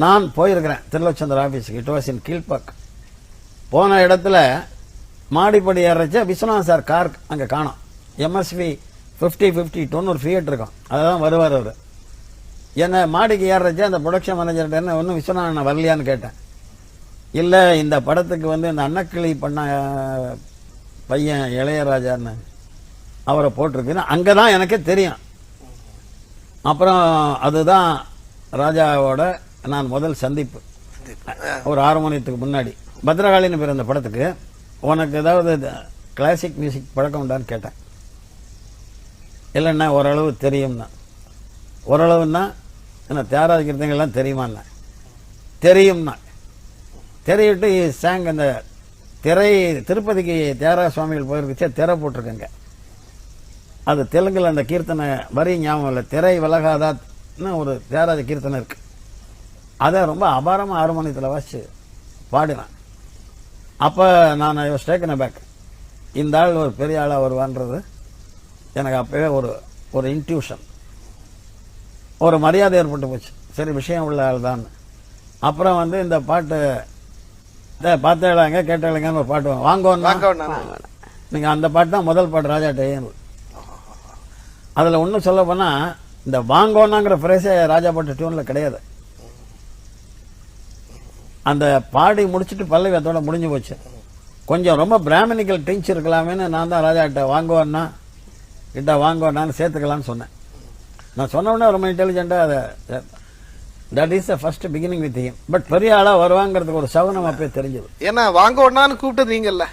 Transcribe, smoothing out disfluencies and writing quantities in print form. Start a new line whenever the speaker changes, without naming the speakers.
நான் போயிருக்கிறேன் திருலோச்சந்தர் ஆபீஸுக்கு. It was in Kilpauk. போன இடத்துல மாடிப்படி ஏறச்ச விஸ்வநாத் சார் கார் அங்கே காணோம். எம்எஸ்வி 50-50 ஒரு ஃபியட் இருக்கும், அதுதான் வருவார் அவர். என்ன மாடிக்கு ஏறச்ச அந்த ப்ரொடக்ஷன் மேனேஜர்கிட்ட என்ன ஒன்றும் விஸ்வநாதன் வரலையான்னு கேட்டேன். இல்லை, இந்த படத்துக்கு வந்து இந்த அன்னக்கிளி பண்ண பையன் இளையராஜான்னு அவரை போட்டிருக்குன்னு அங்கே தான் எனக்கே தெரியும். அப்புறம் அதுதான் ராஜாவோட நான் முதல் சந்திப்பு. ஒரு 6 மணித்துக்கு முன்னாடி பத்ரகாளின்னு பேர் அந்த படத்துக்கு. உனக்கு ஏதாவது கிளாசிக் மியூசிக் பழக்கம் உண்டான்னு கேட்டேன். இல்லைன்னா ஓரளவு தெரியும்னா. ஓரளவுன்னா என்ன தியாகராஜ கீர்த்தனைகள்லாம் தெரியுமான்னா தெரியும்னா. திரையிட்டு சாங் அந்த திரை திருப்பதிக்கு தியாகராஜ சுவாமிகள் போயிருக்குச்சே திரை போட்டிருக்கேங்க. அது தெலுங்குல அந்த கீர்த்தனை வரி ஞாபகம் இல்லை. திரை விலகாதான்னு ஒரு தியாகராஜ கீர்த்தனை இருக்கு. அதை ரொம்ப அபாரமாக ஹார்மோனியத்தில் வாசிச்சு பாடினேன். அப்போ நான் டேக்கன் பேக். இந்த ஆள் ஒரு பெரிய ஆளாக வருவான்றது எனக்கு அப்பவே ஒரு இன்ட்யூஷன், ஒரு மரியாதை ஏற்பட்டு போச்சு. சரி, விஷயம் உள்ள ஆள் தான். அப்புறம் வந்து இந்த பாட்டு பார்த்தேங்க கேட்டாளுங்கன்னு ஒரு பாட்டு வாங்கோன்னா, நீங்கள் அந்த பாட்டு தான் முதல் பாட்டு ராஜா டேயன். அதில் ஒன்றும் சொல்ல போனால் இந்த வாங்கோன்னாங்கிற ஃப்ரேஸே ராஜா பாட்டு டியூனில் கிடையாது. அந்த பாடி முடிச்சுட்டு பல்லவி அதோட முடிஞ்சு போச்சு. கொஞ்சம் ரொம்ப பிராமணிக்கல் டிஞ்ச் இருக்கலாமேன்னு நான் தான் ராஜா கிட்ட வாங்குவோன்னான்னு சேர்த்துக்கலான்னு சொன்னேன். நான் சொன்ன உடனே ரொம்ப இன்டெலிஜென்ட்டாக அதை that is the first beginning with him. But பெரிய ஆளாக வருவாங்கிறதுக்கு ஒரு சகுனம் அப்பவே தெரிஞ்சது.
ஏன்னா வாங்க ஒன்னான்னு கூப்பிட்டது நீங்கல்ல.